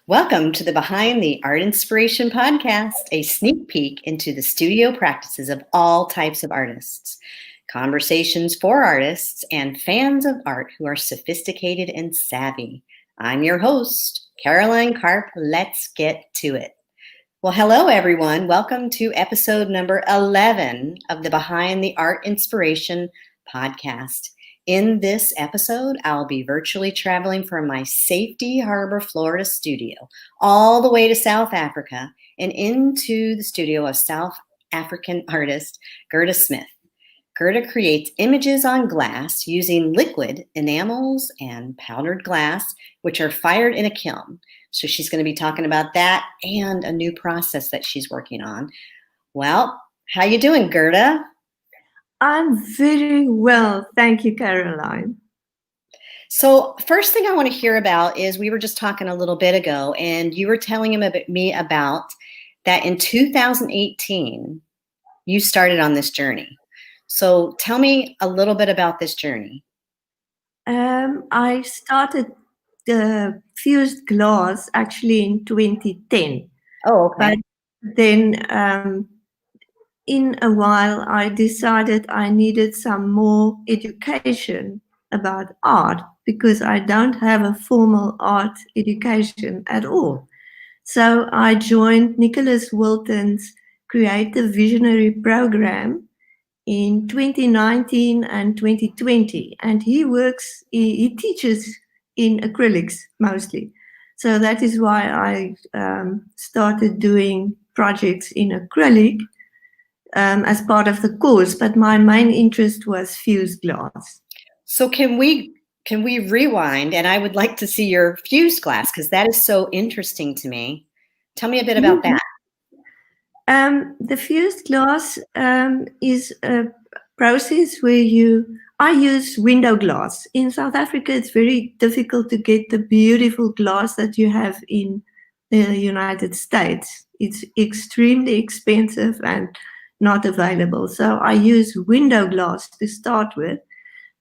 Welcome to the Behind the Art Inspiration podcast, a sneak peek into the studio practices of all types of artists, conversations for artists and fans of art who are sophisticated and savvy. I'm your host, Caroline Karp. Let's get to it. Well, hello, everyone. Welcome to episode number 11 of the Behind the Art Inspiration podcast. In this episode, I'll be virtually traveling from my Safety Harbor, Florida studio all the way to South Africa and into the studio of South African artist Gerda Smith. Gerda creates images on glass using liquid enamels and powdered glass, which are fired in a kiln. So she's going to be talking about that and a new process that she's working on. Well, how you doing, Gerda? I'm very well. Thank you, Caroline. So first thing I want to hear about is we were just talking a little bit ago, and you were telling me about that in 2018, you started on this journey. So tell me a little bit about this journey. I started the fused glass actually in 2010. Oh, okay. But then in a while, I decided I needed some more education about art because I don't have a formal art education at all. So I joined Nicholas Wilton's Creative Visionary Program in 2019 and 2020, and he teaches in acrylics mostly. So that is why I started doing projects in acrylic as part of the course, but my main interest was fused glass. So can we rewind, and I would like to see your fused glass because that is so interesting to me. Tell me a bit about that. The fused glass is a process where I use window glass. In South Africa, it's very difficult to get the beautiful glass that you have in the United States. It's extremely expensive and not available. So I use window glass to start with,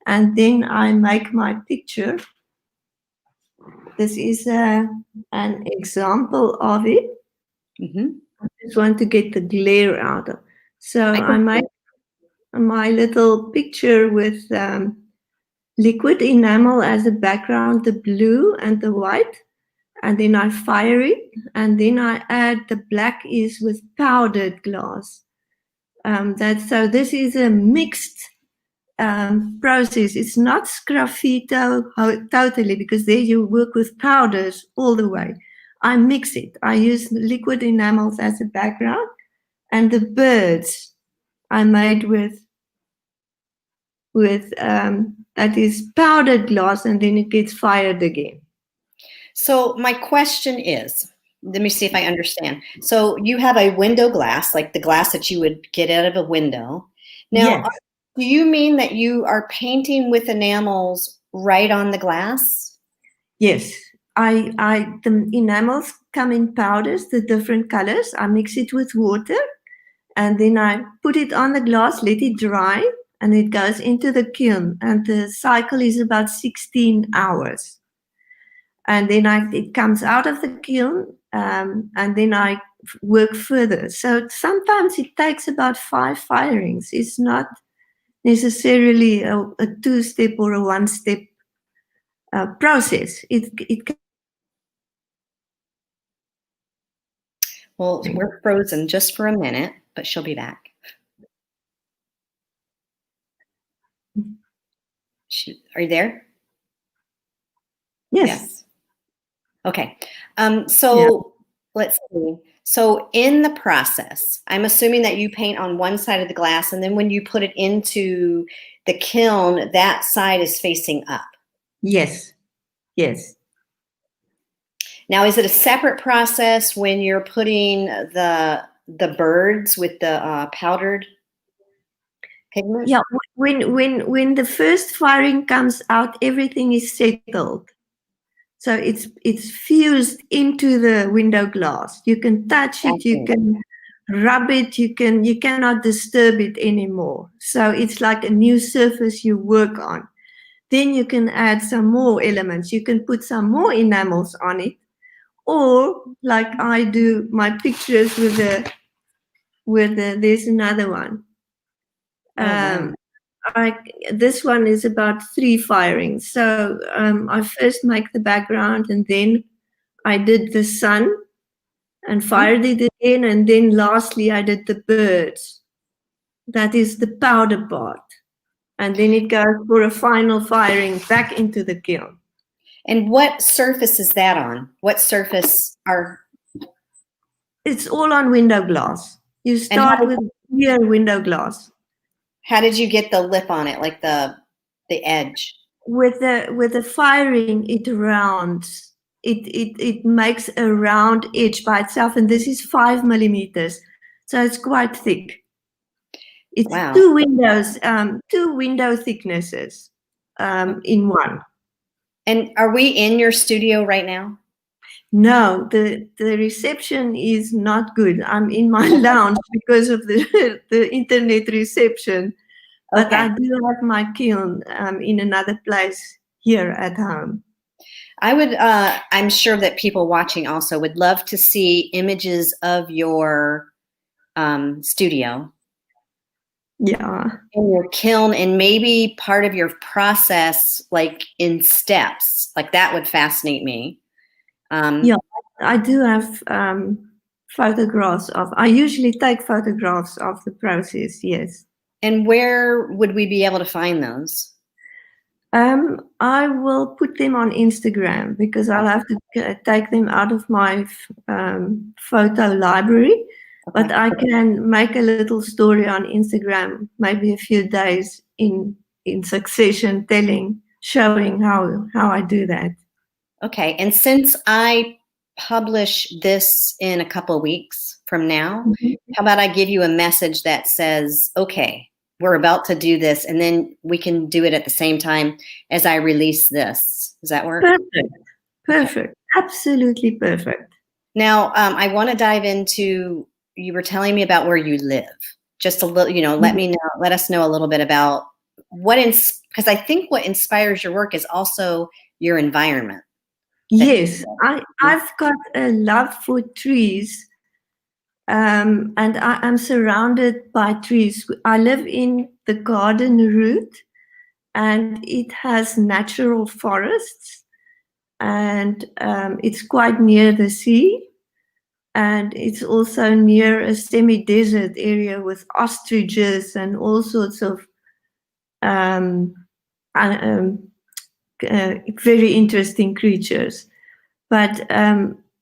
and then I make my picture. This is an example of it. Mm-hmm. I just want to get the glare out of. So I make my little picture with liquid enamel as a background, the blue and the white, and then I fire it, and then I add the black is with powdered glass. So this is a mixed process. It's not sgraffito totally, because there you work with powders all the way. I mix it. I use liquid enamels as a background, and the birds I made with that is powdered glass, and then it gets fired again. So my question is, let me see if I understand. So you have a window glass, like the glass that you would get out of a window. Now, Yes. Do you mean that you are painting with enamels right on the glass? Yes. The enamels come in powders, the different colors. I mix it with water, and then I put it on the glass, let it dry, and it goes into the kiln. And the cycle is about 16 hours. And then it comes out of the kiln, and then I work further. So sometimes it takes about 5 firings. It's not necessarily a two-step or a one-step process. Well, we're frozen just for a minute, but she'll be back. Are you there? Yes. Okay. Let's see. So in the process, I'm assuming that you paint on one side of the glass, and then when you put it into the kiln, that side is facing up. Yes. Yes. Now, is it a separate process when you're putting the birds with the powdered pigment? Yeah. When the first firing comes out, everything is settled. So it's fused into the window glass. You can touch it, you can rub it, you cannot disturb it anymore. So it's like a new surface you work on. Then you can add some more elements. You can put some more enamels on it, or like I do my pictures with there's another one. Wow. This one is about 3 firings. So I first make the background, and then I did the sun and fired it again, and then lastly I did the birds. That is the powder part. And then it goes for a final firing back into the kiln. And what surface is that on? What surface are... It's all on window glass. You start with clear window glass. How did you get the lip on it, like the edge? With the firing, it rounds. It makes a round edge by itself, and this is 5 millimeters, so it's quite thick. It's Wow. 2 windows, 2 window thicknesses in one. And are we in your studio right now? No, the reception is not good. I'm in my lounge because of the internet reception. But Okay. I do have my kiln in another place here at home. I would, I'm sure that people watching also would love to see images of your studio. Yeah. And your kiln, and maybe part of your process, like in steps. Like that would fascinate me. Yeah, I do have photographs of, I usually take photographs of the process, yes. And where would we be able to find those? I will put them on Instagram because I'll have to take them out of my photo library. Okay. But I can make a little story on Instagram, maybe a few days in succession, showing how I do that. Okay. And since I publish this in a couple of weeks from now, how about I give you a message that says, okay, we're about to do this, and then we can do it at the same time as I release this. Does that work? Perfect. Absolutely perfect. Now, I want to dive into, you were telling me about where you live. Just a little, let us know a little bit about because I think what inspires your work is also your environment. Yes, I've got a love for trees, and I'm surrounded by trees. I live in the garden route, and it has natural forests, and it's quite near the sea, and it's also near a semi-desert area with ostriches and all sorts of very interesting creatures. But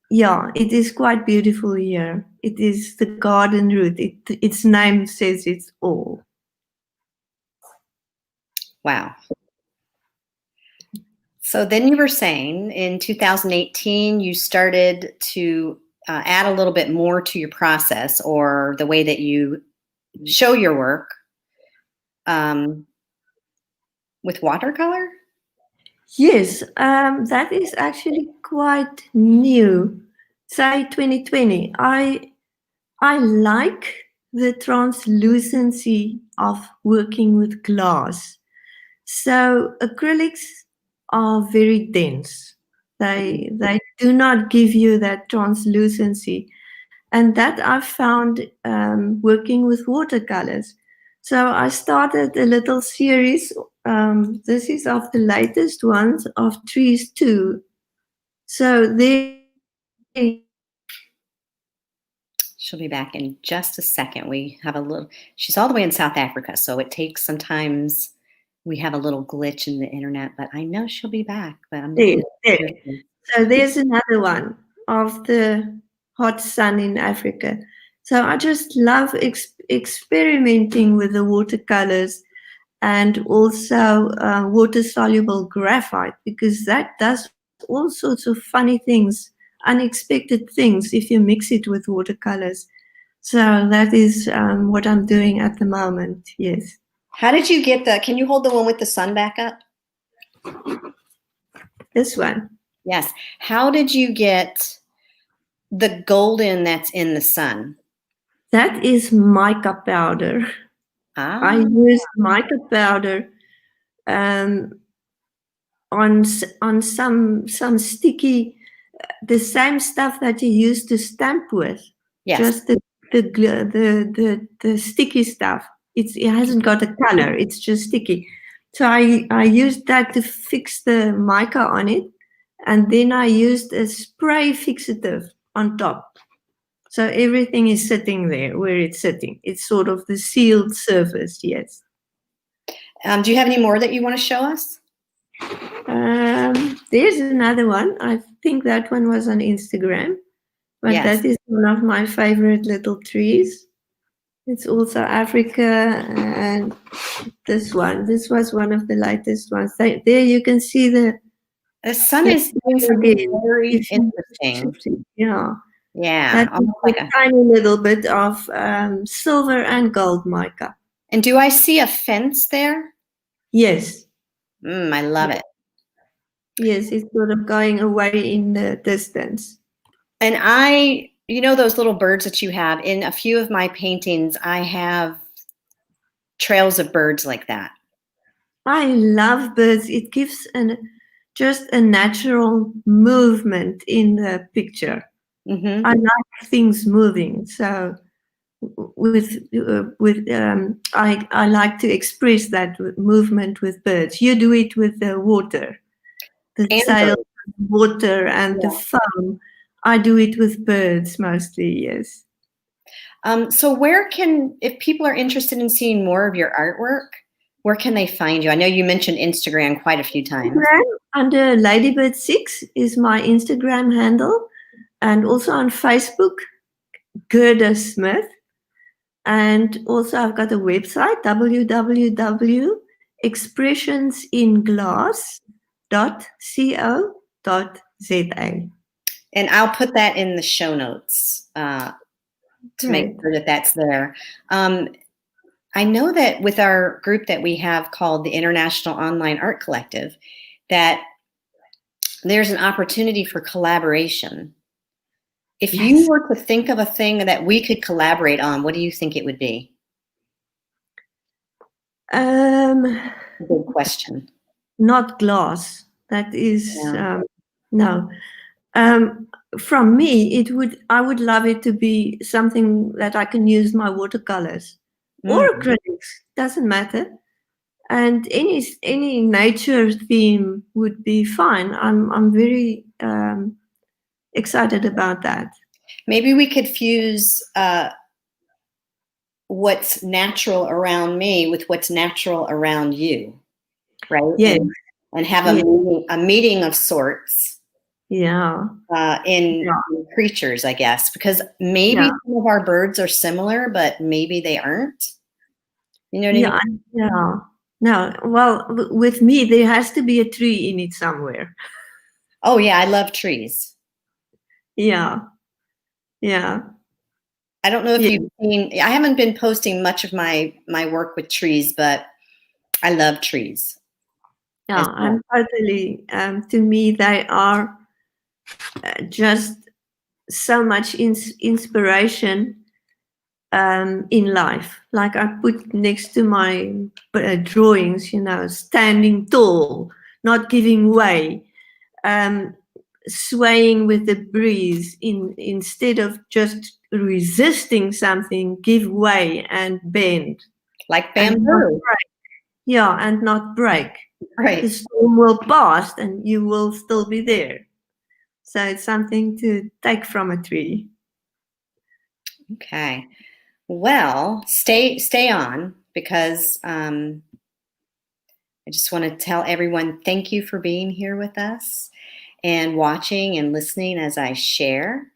yeah, it is quite beautiful here. It is the garden route. Its name says it all. Wow. So then you were saying in 2018, you started to add a little bit more to your process, or the way that you show your work with watercolor? Yes, that is actually quite new. Say 2020. I like the translucency of working with glass. So acrylics are very dense. They do not give you that translucency, and that I found working with watercolors. So I started a little series. This is of the latest ones of trees too. So there. She'll be back in just a second. She's all the way in South Africa, so it takes sometimes we have a little glitch in the internet, but I know she'll be back. But So there's another one of the hot sun in Africa. So I just love experimenting with the watercolors, and also water-soluble graphite, because that does all sorts of funny things, unexpected things, if you mix it with watercolors. So that is what I'm doing at the moment, yes. How did you get can you hold the one with the sun back up? This one? Yes. How did you get the golden that's in the sun? That is mica powder. I use mica powder on some sticky the same stuff that you use to stamp with. Yes. Just the sticky stuff. It hasn't got a color. It's just sticky. So I used that to fix the mica on it, and then I used a spray fixative on top. So everything is sitting there where it's sitting. It's sort of the sealed surface. Yes. Do you have any more that you want to show us? There's another one. I think that one was on Instagram, but Yes. that is one of my favorite little trees. It's also Africa, and this one. This was one of the latest ones. There you can see the sun is doing something very interesting. Yeah. Yeah. That's a tiny little bit of silver and gold mica. And do I see a fence there? Yes. I love it. Yes, it's sort of going away in the distance. And you know those little birds that you have? In a few of my paintings, I have trails of birds like that. I love birds. It gives just a natural movement in the picture. Mm-hmm. I like things moving. So I like to express that movement with birds. You do it with the water, the sail, water, and the foam. I do it with birds mostly. Yes. So if people are interested in seeing more of your artwork, where can they find you? I know you mentioned Instagram quite a few times. Under Ladybird6 is my Instagram handle, and also on Facebook, Gerda Smith. And also I've got a website, www.expressionsinglass.co.za. And I'll put that in the show notes to make sure that that's there. I know that with our group that we have called the International Online Art Collective, that there's an opportunity for collaboration. If you were to think of a thing that we could collaborate on, what do you think it would be? Good question. Not glass. That is no. From me, I would love it to be something that I can use my watercolors or acrylics. Doesn't matter. And any nature theme would be fine. I'm very excited about that. Maybe we could fuse what's natural around me with what's natural around you, right? Yes. And have a meeting of sorts. Yeah. In creatures, I guess, because maybe some of our birds are similar, but maybe they aren't. You know what I mean? Yeah. No. Well, with me, there has to be a tree in it somewhere. Oh yeah, I love trees. Yeah. Yeah. I don't know if you've seen. I haven't been posting much of my work with trees, but I love trees. Yeah, I'm totally. To me, they are just so much inspiration in life. Like I put next to my drawings, standing tall, not giving way, swaying with the breeze. Instead of just resisting something, give way and bend. Like bamboo. Yeah, and not break. Right. The storm will pass and you will still be there. So it's something to take from a tree. Okay. Well, stay on, because I just want to tell everyone thank you for being here with us and watching and listening as I share.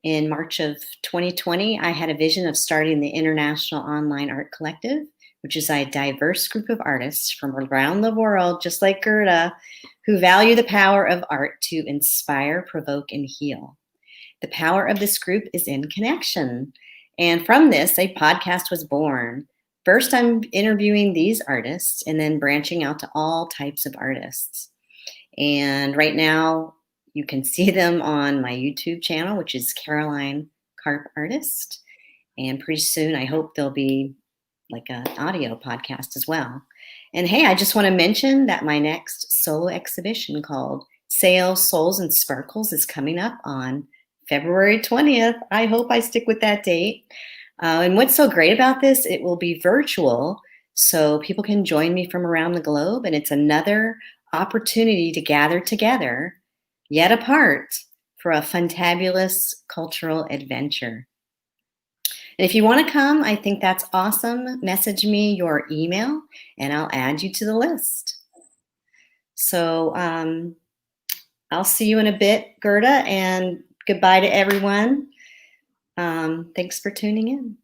In March of 2020, I had a vision of starting the International Online Art Collective, which is a diverse group of artists from around the world, just like Gerda, who value the power of art to inspire, provoke, and heal. The power of this group is in connection. And from this, a podcast was born. First, I'm interviewing these artists and then branching out to all types of artists. And right now, you can see them on my YouTube channel, which is Caroline Karp Artist. And pretty soon, I hope there'll be like an audio podcast as well. And hey, I just want to mention that my next solo exhibition called sale, Souls and Sparkles, is coming up on February 20th. I hope I stick with that date. And what's so great about this, it will be virtual, so people can join me from around the globe, and it's another opportunity to gather together, yet apart, for a fantabulous cultural adventure. And if you want to come, I think that's awesome. Message me your email, and I'll add you to the list. So I'll see you in a bit, Gerda, and goodbye to everyone. Thanks for tuning in.